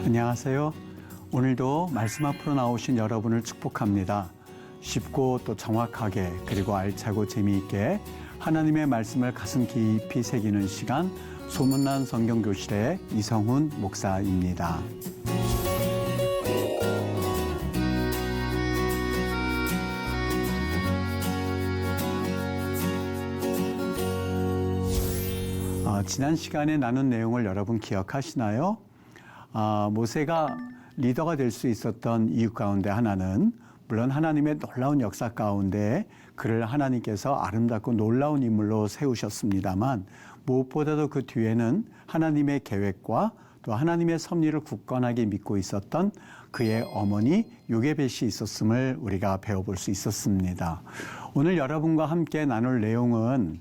안녕하세요. 오늘도 말씀 앞으로 나오신 여러분을 축복합니다. 쉽고 또 정확하게 그리고 알차고 재미있게 하나님의 말씀을 가슴 깊이 새기는 시간 소문난 성경교실의 이성훈 목사입니다. 지난 시간에 나눈 내용을 여러분 기억하시나요? 모세가 리더가 될 수 있었던 이유 가운데 하나는 물론 하나님의 놀라운 역사 가운데 그를 하나님께서 아름답고 놀라운 인물로 세우셨습니다만 무엇보다도 그 뒤에는 하나님의 계획과 또 하나님의 섭리를 굳건하게 믿고 있었던 그의 어머니 요게벳이 있었음을 우리가 배워볼 수 있었습니다. 오늘 여러분과 함께 나눌 내용은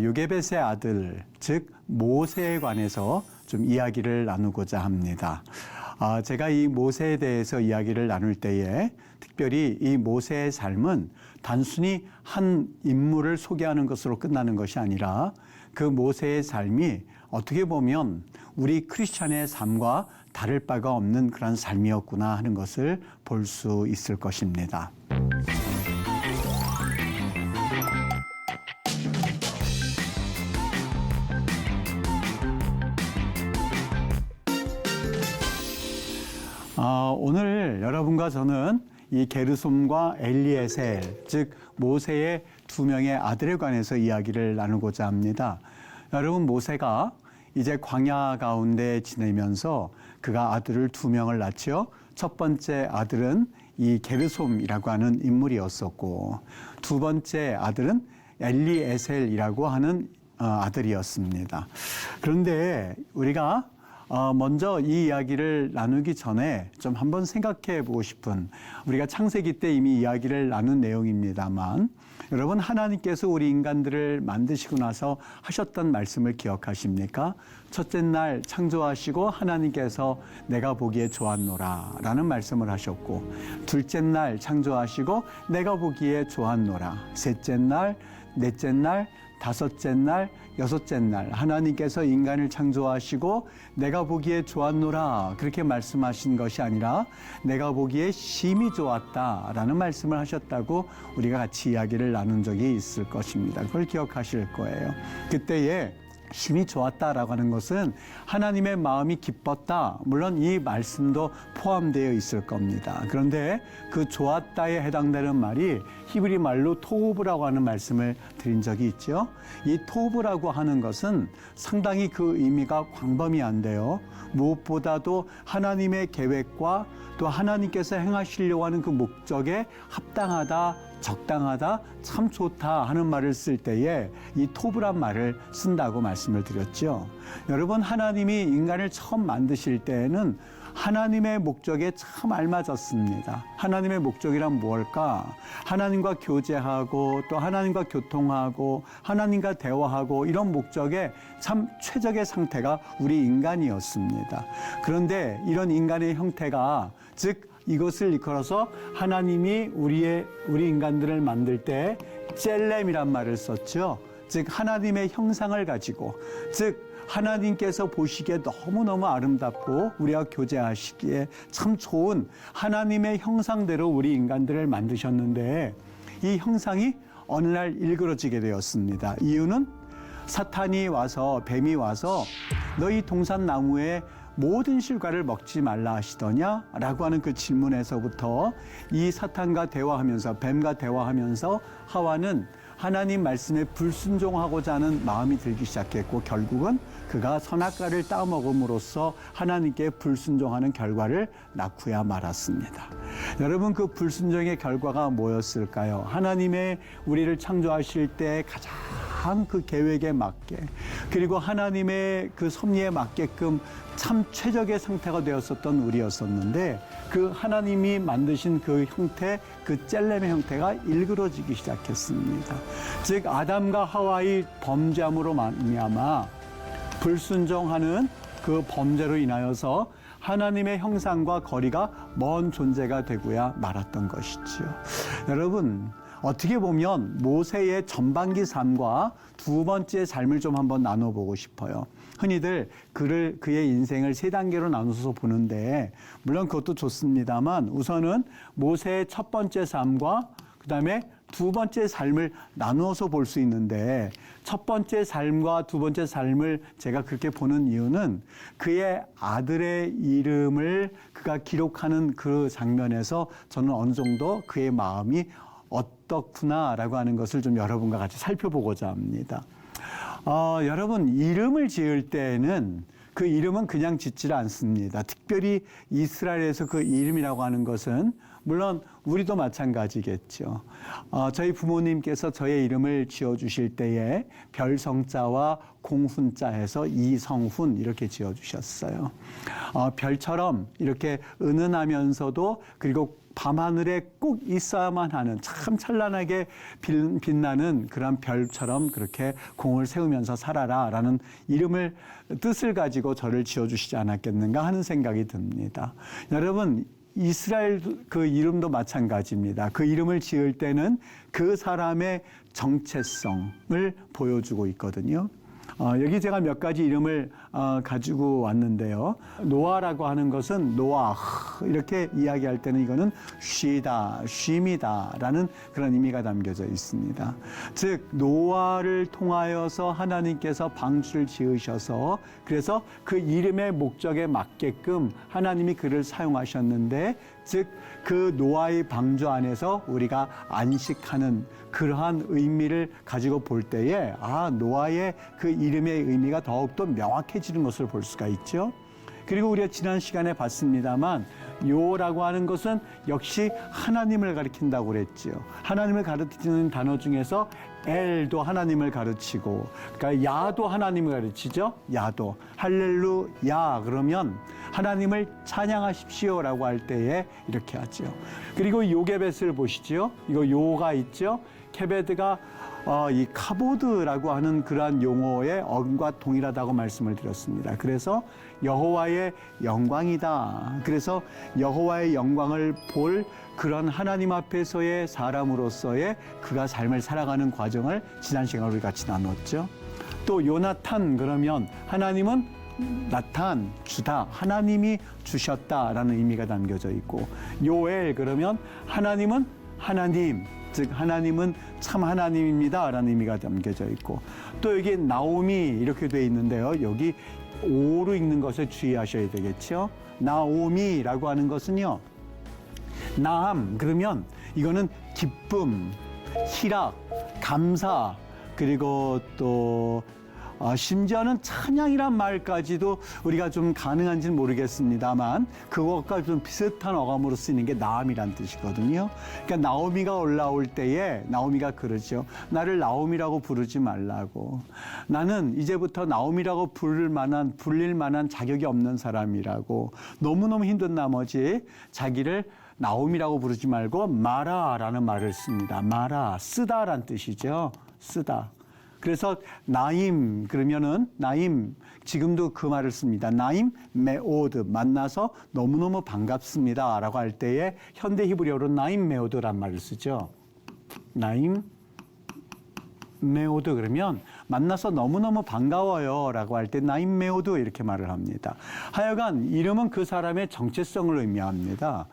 요게벳의 아들, 즉 모세에 관해서 좀 이야기를 나누고자 합니다. 제가 이 모세에 대해서 이야기를 나눌 때에 특별히 이 모세의 삶은 단순히 한 인물을 소개하는 것으로 끝나는 것이 아니라 그 모세의 삶이 어떻게 보면 우리 크리스찬의 삶과 다를 바가 없는 그런 삶이었구나 하는 것을 볼 수 있을 것입니다. 오늘 여러분과 저는 이 게르솜과 엘리에셀, 즉 모세의 두 명의 아들에 관해서 이야기를 나누고자 합니다. 여러분, 모세가 이제 광야 가운데 지내면서 그가 아들을 두 명을 낳지요. 첫 번째 아들은 이 게르솜이라고 하는 인물이었었고 두 번째 아들은 엘리에셀이라고 하는 아들이었습니다. 그런데 우리가 먼저 이 이야기를 나누기 전에 좀 한번 생각해 보고 싶은, 우리가 창세기 때 이미 이야기를 나눈 내용입니다만 여러분, 하나님께서 우리 인간들을 만드시고 나서 하셨던 말씀을 기억하십니까? 첫째 날 창조하시고 하나님께서 내가 보기에 좋았노라 라는 말씀을 하셨고, 둘째 날 창조하시고 내가 보기에 좋았노라, 셋째 날, 넷째 날, 다섯째 날, 여섯째 날 하나님께서 인간을 창조하시고 내가 보기에 좋았노라 그렇게 말씀하신 것이 아니라 내가 보기에 심히 좋았다라는 말씀을 하셨다고 우리가 같이 이야기를 나눈 적이 있을 것입니다. 그걸 기억하실 거예요. 그때에 심히 좋았다라고 하는 것은 하나님의 마음이 기뻤다, 물론 이 말씀도 포함되어 있을 겁니다. 그런데 그 좋았다에 해당되는 말이 히브리 말로 토브라고 하는 말씀을 드린 적이 있죠. 이 토브라고 하는 것은 상당히 그 의미가 광범위한데요, 무엇보다도 하나님의 계획과 또 하나님께서 행하시려고 하는 그 목적에 합당하다, 적당하다, 참 좋다 하는 말을 쓸 때에 이 토브란 말을 쓴다고 말씀을 드렸죠. 여러분, 하나님이 인간을 처음 만드실 때에는 하나님의 목적에 참 알맞았습니다. 하나님의 목적이란 무엇일까? 하나님과 교제하고 또 하나님과 교통하고 하나님과 대화하고 이런 목적에 참 최적의 상태가 우리 인간이었습니다. 그런데 이런 인간의 형태가, 즉 이것을 이끌어서 하나님이 우리 인간들을 만들 때 젤렘이란 말을 썼죠. 즉 하나님의 형상을 가지고, 즉 하나님께서 보시기에 너무너무 아름답고 우리와 교제하시기에 참 좋은 하나님의 형상대로 우리 인간들을 만드셨는데 이 형상이 어느 날 일그러지게 되었습니다. 이유는 사탄이 와서, 뱀이 와서 너희 동산나무에 모든 실과를 먹지 말라 하시더냐? 라고 하는 그 질문에서부터 이 사탄과 대화하면서, 뱀과 대화하면서 하와는 하나님 말씀에 불순종하고자 하는 마음이 들기 시작했고 결국은 그가 선악과를 따먹음으로써 하나님께 불순종하는 결과를 낳고야 말았습니다. 여러분, 그 불순종의 결과가 뭐였을까요? 하나님의 우리를 창조하실 때 가장 그 계획에 맞게, 그리고 하나님의 그 섭리에 맞게끔 참 최적의 상태가 되었었던 우리였었는데 그 하나님이 만드신 그 형태, 그 젤렘의 형태가 일그러지기 시작했습니다. 즉 아담과 하와의 범죄함으로 말미암아 불순종하는 그 범죄로 인하여서 하나님의 형상과 거리가 먼 존재가 되고야 말았던 것이지요. 여러분, 어떻게 보면 모세의 전반기 삶과 두 번째 삶을 좀 한번 나눠보고 싶어요. 흔히들 그의 인생을 세 단계로 나눠서 보는데, 물론 그것도 좋습니다만 우선은 모세의 첫 번째 삶과 그 다음에 두 번째 삶을 나누어서 볼 수 있는데, 첫 번째 삶과 두 번째 삶을 제가 그렇게 보는 이유는 그의 아들의 이름을 그가 기록하는 그 장면에서 저는 어느 정도 그의 마음이 어떻구나라고 하는 것을 좀 여러분과 같이 살펴보고자 합니다. 여러분, 이름을 지을 때는 그 이름은 그냥 짓지를 않습니다. 특별히 이스라엘에서 그 이름이라고 하는 것은 물론 우리도 마찬가지겠죠. 저희 부모님께서 저의 이름을 지어주실 때에 별성자와 공훈자 해서 이성훈 이렇게 지어주셨어요. 별처럼 이렇게 은은하면서도 그리고 밤하늘에 꼭 있어야만 하는 참 찬란하게 빛나는 그런 별처럼 그렇게 공을 세우면서 살아라라는 뜻을 가지고 저를 지어주시지 않았겠는가 하는 생각이 듭니다. 여러분, 이스라엘 그 이름도 마찬가지입니다. 그 이름을 지을 때는 그 사람의 정체성을 보여주고 있거든요. 여기 제가 몇 가지 이름을 가지고 왔는데요. 노아라고 하는 것은 노아흐 이렇게 이야기할 때는 이거는 쉬다, 쉼이다라는 그런 의미가 담겨져 있습니다. 즉 노아를 통하여서 하나님께서 방주를 지으셔서 그래서 그 이름의 목적에 맞게끔 하나님이 그를 사용하셨는데, 즉 그 노아의 방주 안에서 우리가 안식하는 그러한 의미를 가지고 볼 때에 노아의 그 이름의 의미가 더욱더 명확해지는 것을 볼 수가 있죠. 그리고 우리가 지난 시간에 봤습니다만 요라고 하는 것은 역시 하나님을 가리킨다고 그랬죠. 하나님을 가르치는 단어 중에서 엘도 하나님을 가르치고, 그러니까 야도 하나님을 가르치죠. 야도 할렐루야 그러면 하나님을 찬양하십시오라고 할 때에 이렇게 하죠. 그리고 요게벳을 보시죠. 이거 요가 있죠. 케베드가 이 카보드라고 하는 그러한 용어의 어근과 동일하다고 말씀을 드렸습니다. 그래서 여호와의 영광이다. 그래서 여호와의 영광을 볼 그런 하나님 앞에서의 사람으로서의 그가 삶을 살아가는 과정을 지난 시간에 우리 같이 나눴죠. 또 요나탄 그러면 하나님은 나탄, 주다, 하나님이 주셨다라는 의미가 담겨져 있고, 요엘 그러면 하나님은 하나님, 즉 하나님은 참 하나님입니다 라는 의미가 담겨져 있고, 또 여기 나오미 이렇게 돼 있는데요. 여기 오로 읽는 것에 주의하셔야 되겠죠. 나오미라고 하는 것은요, 나함 그러면 이거는 기쁨, 희락, 감사, 그리고 또 심지어는 찬양이란 말까지도 우리가 좀 가능한지는 모르겠습니다만 그것과 좀 비슷한 어감으로 쓰이는 게 나함이란 뜻이거든요. 그러니까 나오미가 올라올 때에 나오미가 그러죠. 나를 나오미라고 부르지 말라고. 나는 이제부터 나오미라고 불릴 만한 자격이 없는 사람이라고. 너무너무 힘든 나머지 자기를 나오미라고 부르지 말고 마라라는 말을 씁니다. 마라, 쓰다란 뜻이죠. 쓰다. 그래서 나임 그러면은 나임 지금도 그 말을 씁니다. 나임 메오드 만나서 너무너무 반갑습니다라고 할 때에 현대 히브리어로 나임 메오드란 말을 쓰죠. 나임 메오드 그러면 만나서 너무너무 반가워요라고 할 때 나임 메오드 이렇게 말을 합니다. 하여간 이름은 그 사람의 정체성을 의미합니다.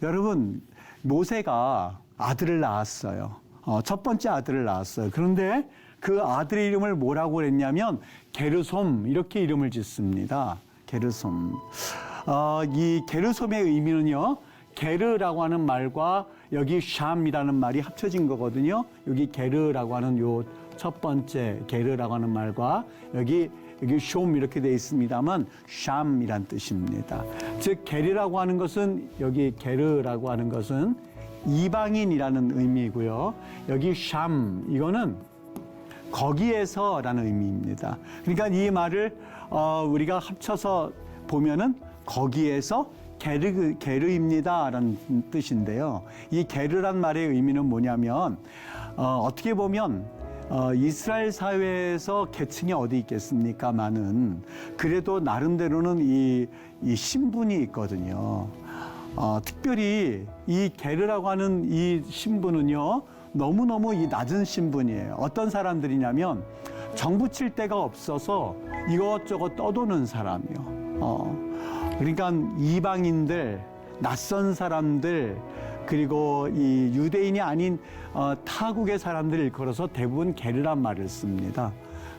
여러분, 모세가 아들을 낳았어요. 첫 번째 아들을 낳았어요. 그런데 그 아들의 이름을 뭐라고 그랬냐면 게르솜 이렇게 이름을 짓습니다. 게르솜. 이 게르솜의 의미는요, 게르라고 하는 말과 여기 샴이라는 말이 합쳐진 거거든요. 여기 게르라고 하는 요 첫 번째 게르라고 하는 말과 여기 숑 이렇게 되어 있습니다만 샴이란 뜻입니다. 즉 게르라고 하는 것은 여기 게르라고 하는 것은 이방인이라는 의미고요. 여기 샴 이거는 거기에서라는 의미입니다. 그러니까 이 말을 우리가 합쳐서 보면은 거기에서 게르입니다라는 뜻인데요. 이 게르란 말의 의미는 뭐냐면 어떻게 보면 이스라엘 사회에서 계층이 어디 있겠습니까만은 그래도 나름대로는 이 신분이 있거든요. 특별히 이 게르라고 하는 이 신분은요, 너무너무 이 낮은 신분이에요. 어떤 사람들이냐면 정부 칠 데가 없어서 이것저것 떠도는 사람이요. 그러니까 이방인들, 낯선 사람들, 그리고 이 유대인이 아닌 타국의 사람들을 일컬어서 대부분 게르란 말을 씁니다.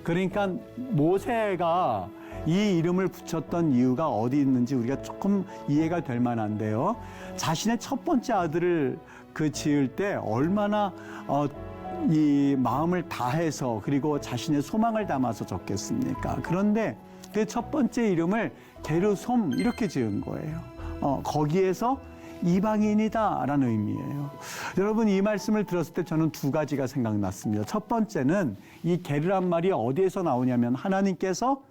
그러니까 모세가 이 이름을 붙였던 이유가 어디 있는지 우리가 조금 이해가 될 만한데요. 자신의 첫 번째 아들을 지을 때 얼마나 이 마음을 다해서 그리고 자신의 소망을 담아서 적겠습니까? 그런데 그 첫 번째 이름을 게르솜 이렇게 지은 거예요. 거기에서 이방인이다라는 의미예요. 여러분, 이 말씀을 들었을 때 저는 두 가지가 생각났습니다. 첫 번째는 이 게르란 말이 어디에서 나오냐면 하나님께서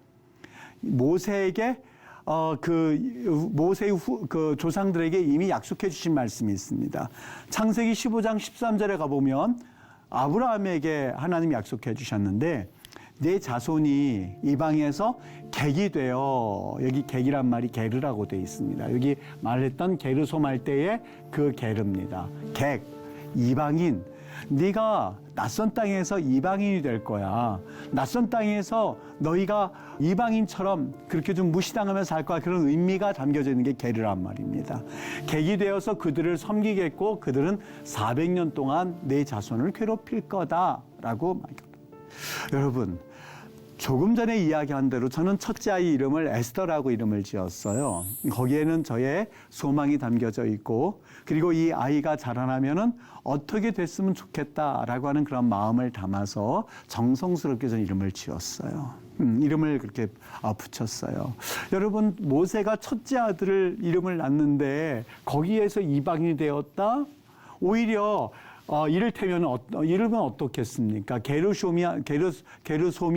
모세에게 모세의 조상들에게 이미 약속해 주신 말씀이 있습니다. 창세기 15장 13절에 가보면 아브라함에게 하나님이 약속해 주셨는데 내 자손이 이방에서 객이 되어, 여기 객이란 말이 게르라고 되어 있습니다. 여기 말했던 게르솜 할 때의 그 게르입니다. 객, 이방인. 네가 낯선 땅에서 이방인이 될 거야. 낯선 땅에서 너희가 이방인처럼 그렇게 좀 무시당하면서 살 거야. 그런 의미가 담겨져 있는 게 게르란 말입니다. 객이 되어서 그들을 섬기겠고 그들은 400년 동안 내 자손을 괴롭힐 거다라고 말합니다. 여러분, 조금 전에 이야기한 대로 저는 첫째 아이 이름을 에스더라고 이름을 지었어요. 거기에는 저의 소망이 담겨져 있고, 그리고 이 아이가 자라나면은 어떻게 됐으면 좋겠다라고 하는 그런 마음을 담아서 정성스럽게 저는 이름을 지었어요. 이름을 그렇게 붙였어요. 여러분, 모세가 첫째 아들을 이름을 낳는데 거기에서 이방인이 되었다? 오히려 이를테면 이름은 어떻겠습니까? 게르솜이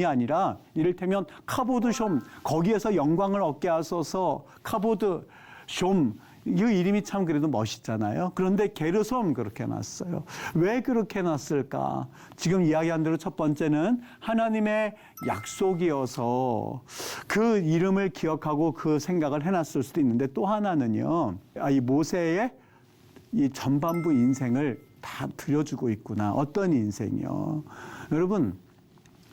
아니라 이를테면 카보드숑, 거기에서 영광을 얻게 하소서. 카보드숑, 이 이름이 참 그래도 멋있잖아요. 그런데 게르솜 그렇게 놨어요. 왜 그렇게 놨을까? 지금 이야기한 대로 첫 번째는 하나님의 약속이어서 그 이름을 기억하고 그 생각을 해놨을 수도 있는데, 또 하나는요, 이 모세의 이 전반부 인생을 다 들여주고 있구나. 어떤 인생이요? 여러분,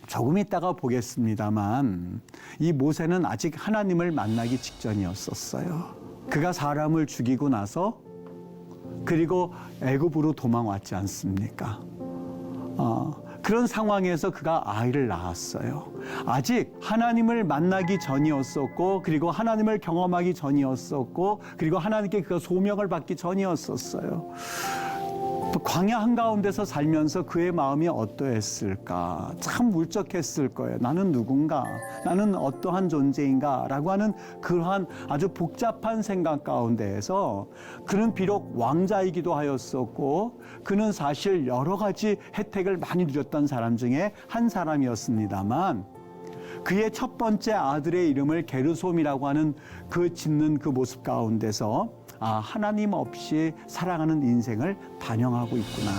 조금 있다가 보겠습니다만 이 모세는 아직 하나님을 만나기 직전이었었어요. 그가 사람을 죽이고 나서 그리고 애굽으로 도망왔지 않습니까? 그런 상황에서 그가 아이를 낳았어요. 아직 하나님을 만나기 전이었었고, 그리고 하나님을 경험하기 전이었었고, 그리고 하나님께 그 소명을 받기 전이었었어요. 광야 한가운데서 살면서 그의 마음이 어떠했을까? 참 울적했을 거예요. 나는 누군가? 나는 어떠한 존재인가? 라고 하는 그러한 아주 복잡한 생각 가운데에서 그는 비록 왕자이기도 하였었고, 그는 사실 여러 가지 혜택을 많이 누렸던 사람 중에 한 사람이었습니다만, 그의 첫 번째 아들의 이름을 게르솜이라고 하는 그 짓는 그 모습 가운데서 하나님 없이 살아가는 인생을 반영하고 있구나.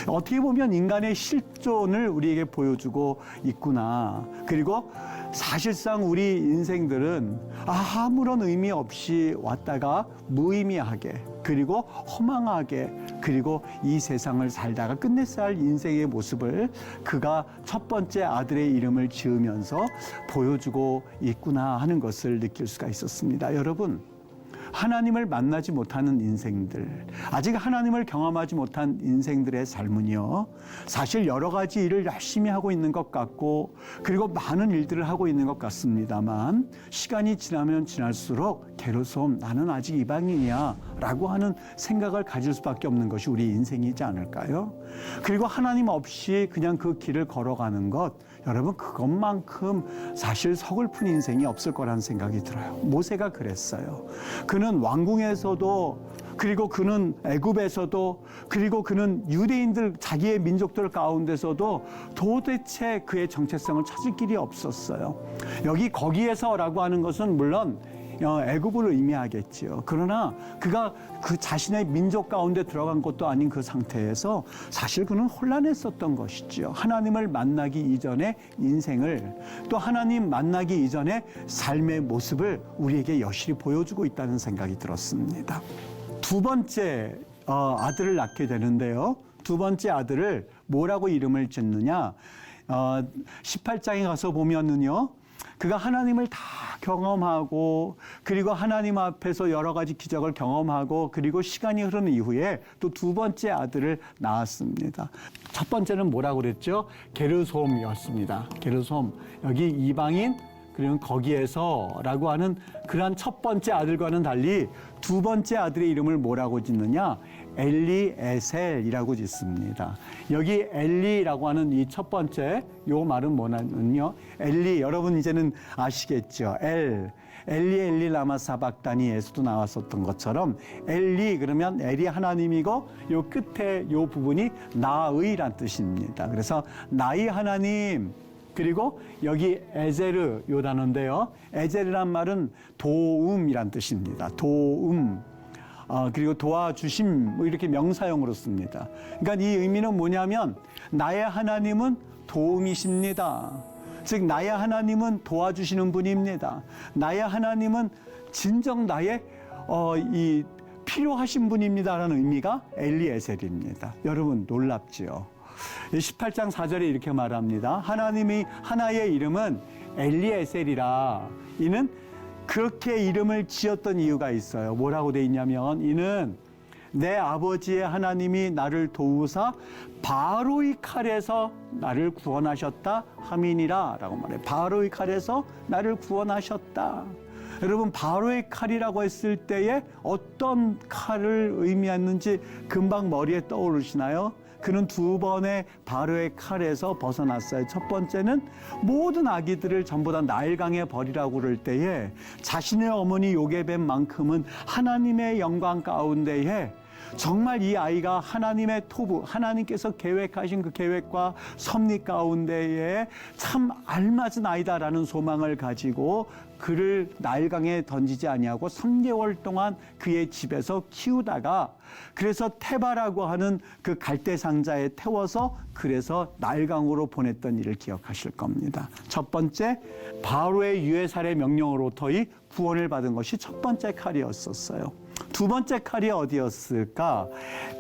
어떻게 보면 인간의 실존을 우리에게 보여주고 있구나. 그리고 사실상 우리 인생들은 아무런 의미 없이 왔다가 무의미하게, 그리고 허망하게, 그리고 이 세상을 살다가 끝냈어야 할 인생의 모습을 그가 첫 번째 아들의 이름을 지으면서 보여주고 있구나 하는 것을 느낄 수가 있었습니다. 여러분, 하나님을 만나지 못하는 인생들, 아직 하나님을 경험하지 못한 인생들의 삶은요, 사실 여러 가지 일을 열심히 하고 있는 것 같고, 그리고 많은 일들을 하고 있는 것 같습니다만, 시간이 지나면 지날수록 게르솜, 나는 아직 이방인이야 라고 하는 생각을 가질 수밖에 없는 것이 우리 인생이지 않을까요? 그리고 하나님 없이 그냥 그 길을 걸어가는 것, 여러분, 그것만큼 사실 서글픈 인생이 없을 거라는 생각이 들어요. 모세가 그랬어요. 그는 왕궁에서도, 그리고 그는 애굽에서도, 그리고 그는 유대인들, 자기의 민족들 가운데서도 도대체 그의 정체성을 찾을 길이 없었어요. 거기에서라고 하는 것은 물론 애굽을 의미하겠지요. 그러나 그가 그 자신의 민족 가운데 들어간 것도 아닌 그 상태에서 사실 그는 혼란했었던 것이죠. 하나님을 만나기 이전의 인생을, 또 하나님 만나기 이전의 삶의 모습을 우리에게 여실히 보여주고 있다는 생각이 들었습니다. 두 번째 아들을 낳게 되는데요. 두 번째 아들을 뭐라고 이름을 짓느냐? 18장에 가서 보면은요. 그가 하나님을 다 경험하고 그리고 하나님 앞에서 여러 가지 기적을 경험하고 그리고 시간이 흐르는 이후에 또 두 번째 아들을 낳았습니다. 첫 번째는 뭐라고 그랬죠? 게르솜이었습니다. 게르솜. 여기 이방인 그리고 거기에서라고 하는 그러한 첫 번째 아들과는 달리 두 번째 아들의 이름을 뭐라고 짓느냐? 엘리에셀이라고 짓습니다. 여기 엘리라고 하는 이 첫 번째 요 말은 뭐냐면요. 엘리 여러분 이제는 아시겠죠? 엘리 엘리 라마 사박다니에서도 나왔었던 것처럼 엘리 그러면 엘이 하나님이고 요 끝에 요 부분이 나의란 뜻입니다. 그래서 나의 하나님 그리고 여기 에제르 요 단어인데요. 에제르란 말은 도움이란 뜻입니다. 도움. 그리고 도와주심 뭐 이렇게 명사형으로 씁니다. 그러니까 이 의미는 뭐냐면 나의 하나님은 도움이십니다. 즉 나의 하나님은 도와주시는 분입니다. 나의 하나님은 진정 나의 이 필요하신 분입니다라는 의미가 엘리에셀입니다. 여러분 놀랍지요? 18장 4절에 이렇게 말합니다. 하나님이 하나의 이름은 엘리에셀이라. 이는 그렇게 이름을 지었던 이유가 있어요. 뭐라고 돼 있냐면 이는 내 아버지의 하나님이 나를 도우사 바로의 칼에서 나를 구원하셨다 함이니라 라고 말해요. 바로의 칼에서 나를 구원하셨다. 여러분 바로의 칼이라고 했을 때에 어떤 칼을 의미했는지 금방 머리에 떠오르시나요? 그는 두 번의 바로의 칼에서 벗어났어요. 첫 번째는 모든 아기들을 전부 다 나일강에 버리라고 그럴 때에 자신의 어머니 요게벳만큼은 하나님의 영광 가운데에 정말 이 아이가 하나님의 토부, 하나님께서 계획하신 그 계획과 섭리 가운데에 참 알맞은 아이다라는 소망을 가지고 그를 나일강에 던지지 아니하고 3개월 동안 그의 집에서 키우다가 그래서 테바라고 하는 그 갈대 상자에 태워서 그래서 나일강으로 보냈던 일을 기억하실 겁니다. 첫 번째 바로의 유해살의 명령으로부터의 구원을 받은 것이 첫 번째 칼이었었어요. 두 번째 칼이 어디였을까?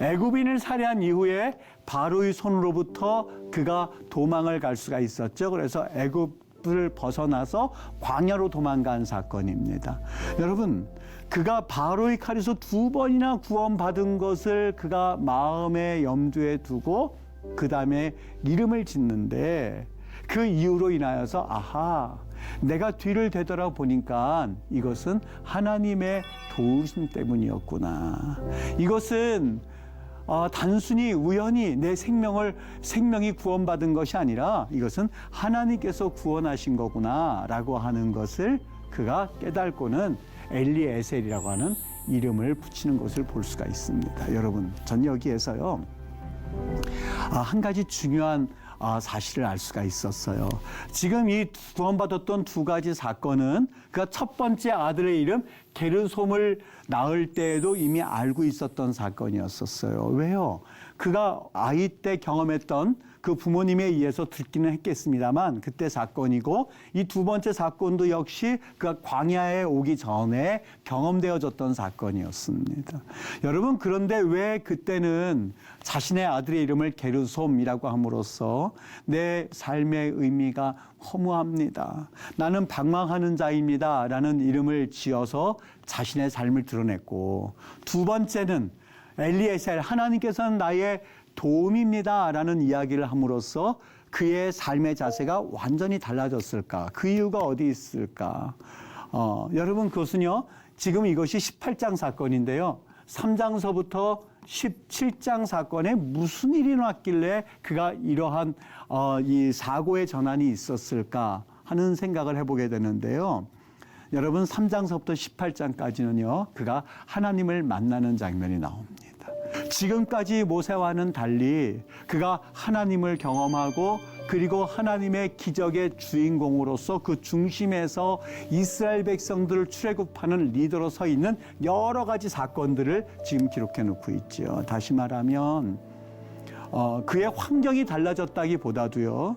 애굽인을 살해한 이후에 바로의 손으로부터 그가 도망을 갈 수가 있었죠. 그래서 애굽을 벗어나서 광야로 도망간 사건입니다. 여러분, 그가 바로의 칼에서 두 번이나 구원받은 것을 그가 마음의 염두에 두고 그 다음에 이름을 짓는데 그 이유로 인하여서 아하, 내가 뒤를 되돌아보니까 이것은 하나님의 도우심 때문이었구나. 이것은 단순히 우연히 내 생명이 구원받은 것이 아니라 이것은 하나님께서 구원하신 거구나 라고 하는 것을 그가 깨닫고는 엘리에셀이라고 하는 이름을 붙이는 것을 볼 수가 있습니다. 여러분, 전 여기에서요 한 가지 중요한 사실을 알 수가 있었어요. 지금 이 구원받았던 두 가지 사건은 그가 첫 번째 아들의 이름 게르솜을 낳을 때에도 이미 알고 있었던 사건이었었어요. 왜요? 그가 아이 때 경험했던 그 부모님에 의해서 듣기는 했겠습니다만 그때 사건이고 이 두 번째 사건도 역시 그가 광야에 오기 전에 경험되어졌던 사건이었습니다. 여러분 그런데 왜 그때는 자신의 아들의 이름을 게르솜이라고 함으로써 내 삶의 의미가 허무합니다. 나는 방황하는 자입니다. 라는 이름을 지어서 자신의 삶을 드러냈고 두 번째는 엘리에셀 하나님께서는 나의 도움입니다. 라는 이야기를 함으로써 그의 삶의 자세가 완전히 달라졌을까? 그 이유가 어디 있을까? 여러분 그것은요. 지금 이것이 18장 사건인데요. 3장서부터 17장 사건에 무슨 일이 났길래 그가 이러한 이 사고의 전환이 있었을까 하는 생각을 해보게 되는데요. 여러분 3장서부터 18장까지는요. 그가 하나님을 만나는 장면이 나옵니다. 지금까지 모세와는 달리 그가 하나님을 경험하고 그리고 하나님의 기적의 주인공으로서 그 중심에서 이스라엘 백성들을 출애굽하는 리더로 서 있는 여러 가지 사건들을 지금 기록해 놓고 있죠. 다시 말하면 그의 환경이 달라졌다기보다도요.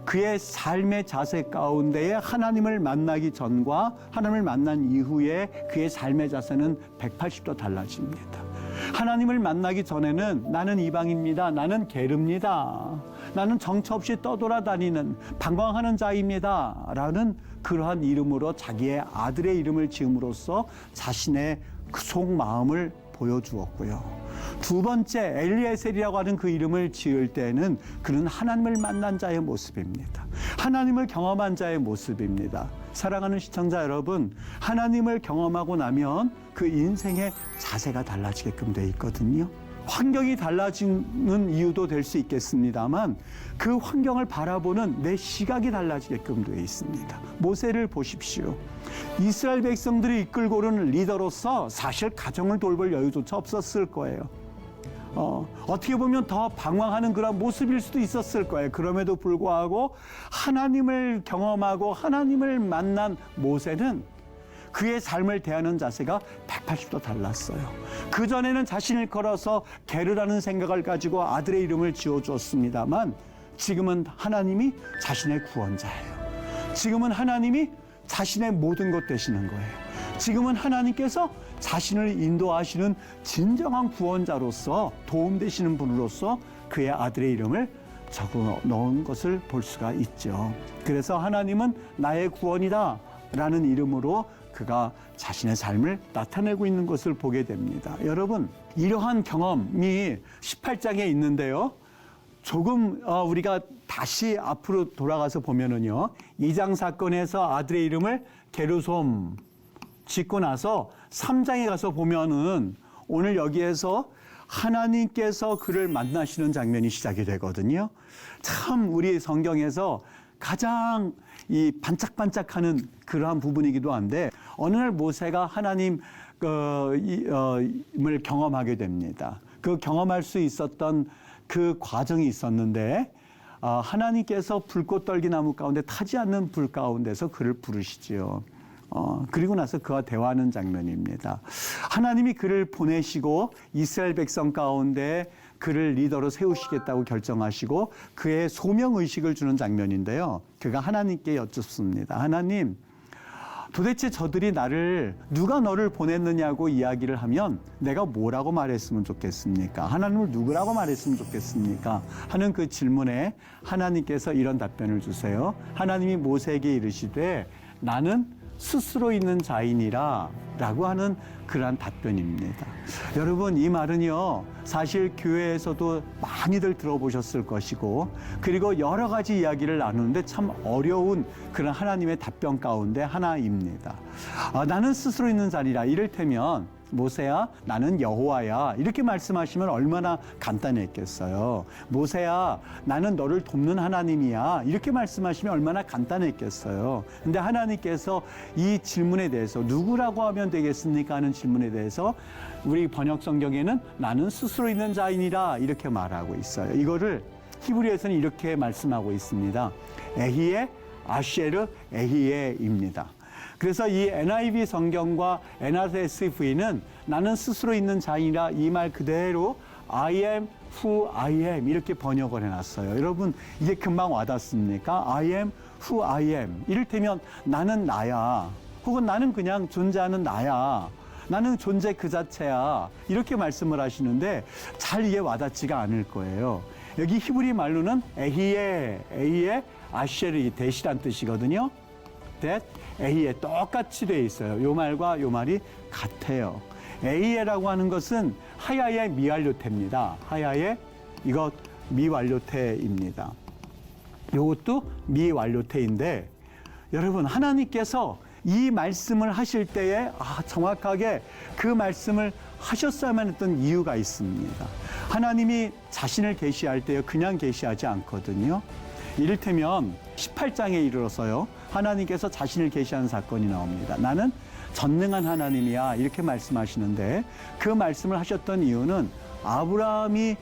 그의 삶의 자세 가운데에 하나님을 만나기 전과 하나님을 만난 이후에 그의 삶의 자세는 180도 달라집니다. 하나님을 만나기 전에는 나는 이방입니다. 나는 게르입니다. 나는 정처 없이 떠돌아다니는 방황하는 자입니다. 라는 그러한 이름으로 자기의 아들의 이름을 지음으로써 자신의 그 속마음을 보여주었고요. 두 번째 엘리에셀이라고 하는 그 이름을 지을 때는 그는 하나님을 만난 자의 모습입니다. 하나님을 경험한 자의 모습입니다. 사랑하는 시청자 여러분, 하나님을 경험하고 나면 그 인생의 자세가 달라지게끔 돼 있거든요. 환경이 달라지는 이유도 될 수 있겠습니다만 그 환경을 바라보는 내 시각이 달라지게끔 되어 있습니다. 모세를 보십시오. 이스라엘 백성들이 이끌고 오르는 리더로서 사실 가정을 돌볼 여유조차 없었을 거예요. 어떻게 보면 더 방황하는 그런 모습일 수도 있었을 거예요. 그럼에도 불구하고 하나님을 경험하고 하나님을 만난 모세는 그의 삶을 대하는 자세가 180도 달랐어요. 그전에는 자신을 걸어서 게르라는 생각을 가지고 아들의 이름을 지어주었습니다만 지금은 하나님이 자신의 구원자예요. 지금은 하나님이 자신의 모든 것 되시는 거예요. 지금은 하나님께서 자신을 인도하시는 진정한 구원자로서 도움되시는 분으로서 그의 아들의 이름을 적어 넣은 것을 볼 수가 있죠. 그래서 하나님은 나의 구원이다 라는 이름으로 그가 자신의 삶을 나타내고 있는 것을 보게 됩니다. 여러분, 이러한 경험이 18장에 있는데요. 조금 우리가 다시 앞으로 돌아가서 보면은요, 2장 사건에서 아들의 이름을 게르솜 짓고 나서 3장에 가서 보면은 오늘 여기에서 하나님께서 그를 만나시는 장면이 시작이 되거든요. 참 우리 성경에서 가장 이 반짝반짝하는 그러한 부분이기도 한데 어느 날 모세가 하나님을 경험하게 됩니다. 그 경험할 수 있었던 그 과정이 있었는데 하나님께서 불꽃 떨기나무 가운데 타지 않는 불 가운데서 그를 부르시지요. 그리고 나서 그와 대화하는 장면입니다. 하나님이 그를 보내시고 이스라엘 백성 가운데 그를 리더로 세우시겠다고 결정하시고 그의 소명의식을 주는 장면인데요. 그가 하나님께 여쭙습니다. 하나님, 도대체 저들이 누가 너를 보냈느냐고 이야기를 하면 내가 뭐라고 말했으면 좋겠습니까? 하나님을 누구라고 말했으면 좋겠습니까? 하는 그 질문에 하나님께서 이런 답변을 주세요. 하나님이 모세에게 이르시되 나는 스스로 있는 자이니라 라고 하는 그러한 답변입니다. 여러분, 이 말은요, 사실 교회에서도 많이들 들어보셨을 것이고, 그리고 여러 가지 이야기를 나누는데 참 어려운 그런 하나님의 답변 가운데 하나입니다. 나는 스스로 있는 자리라. 이를테면 모세야, 나는 여호와야. 이렇게 말씀하시면 얼마나 간단했겠어요. 모세야, 나는 너를 돕는 하나님이야. 이렇게 말씀하시면 얼마나 간단했겠어요. 근데 하나님께서 이 질문에 대해서 누구라고 하면 되겠습니까? 하는 질문에 대해서 우리 번역 성경에는 나는 스스로 있는 자이니라 이렇게 말하고 있어요. 이거를 히브리에서는 이렇게 말씀하고 있습니다. 에히에, 아쉐르, 에히에입니다. 그래서 이 NIV 성경과 NRSV는 나는 스스로 있는 자이라 이 말 그대로 I am who I am 이렇게 번역을 해놨어요. 여러분, 이게 금방 와닿습니까? I am who I am. 이를테면 나는 나야. 혹은 나는 그냥 존재하는 나야. 나는 존재 그 자체야. 이렇게 말씀을 하시는데 잘 이해 와닿지가 않을 거예요. 여기 히브리 말로는 에히에, 아쉐르, 대시란 뜻이거든요. 에히에 똑같이 돼 있어요. 요 말과 요 말이 같아요. 에히에라고 하는 것은 하야의 미완료태입니다. 하야의 이것 미완료태입니다. 요것도 미완료태인데 여러분, 하나님께서 이 말씀을 하실 때에 정확하게 그 말씀을 하셨어야만 했던 이유가 있습니다. 하나님이 자신을 계시할 때요, 그냥 계시하지 않거든요. 이를테면 18장에 이르러서요, 하나님께서 자신을 계시하는 사건이 나옵니다. 나는 전능한 하나님이야 이렇게 말씀하시는데 그 말씀을 하셨던 이유는 아브라함이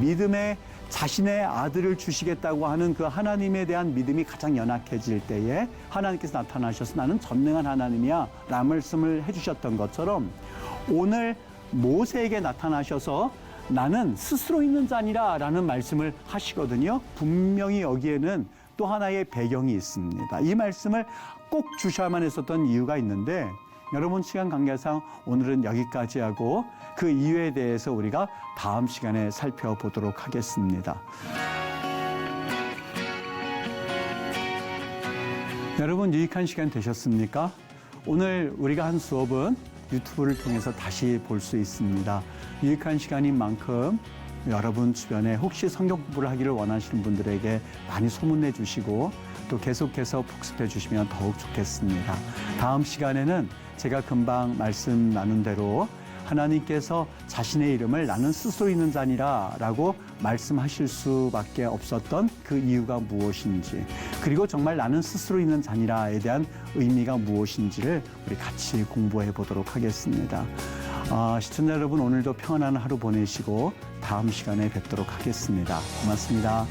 믿음에 자신의 아들을 주시겠다고 하는 그 하나님에 대한 믿음이 가장 연약해질 때에 하나님께서 나타나셔서 나는 전능한 하나님이야 라는 말씀을 해주셨던 것처럼 오늘 모세에게 나타나셔서 나는 스스로 있는 자니라 라는 말씀을 하시거든요. 분명히 여기에는 또 하나의 배경이 있습니다. 이 말씀을 꼭 주셔야만 했었던 이유가 있는데 여러분 시간 관계상 오늘은 여기까지 하고 그 이유에 대해서 우리가 다음 시간에 살펴보도록 하겠습니다. 여러분 유익한 시간 되셨습니까? 오늘 우리가 한 수업은 유튜브를 통해서 다시 볼 수 있습니다. 유익한 시간인 만큼 여러분 주변에 혹시 성경 공부를 하기를 원하시는 분들에게 많이 소문내 주시고 또 계속해서 복습해 주시면 더욱 좋겠습니다. 다음 시간에는 제가 금방 말씀 나눈 대로 하나님께서 자신의 이름을 나는 스스로 있는 자니라 라고 말씀하실 수밖에 없었던 그 이유가 무엇인지, 그리고 정말 나는 스스로 있는 자니라에 대한 의미가 무엇인지를 우리 같이 공부해 보도록 하겠습니다. 시청자 여러분, 오늘도 평안한 하루 보내시고 다음 시간에 뵙도록 하겠습니다. 고맙습니다.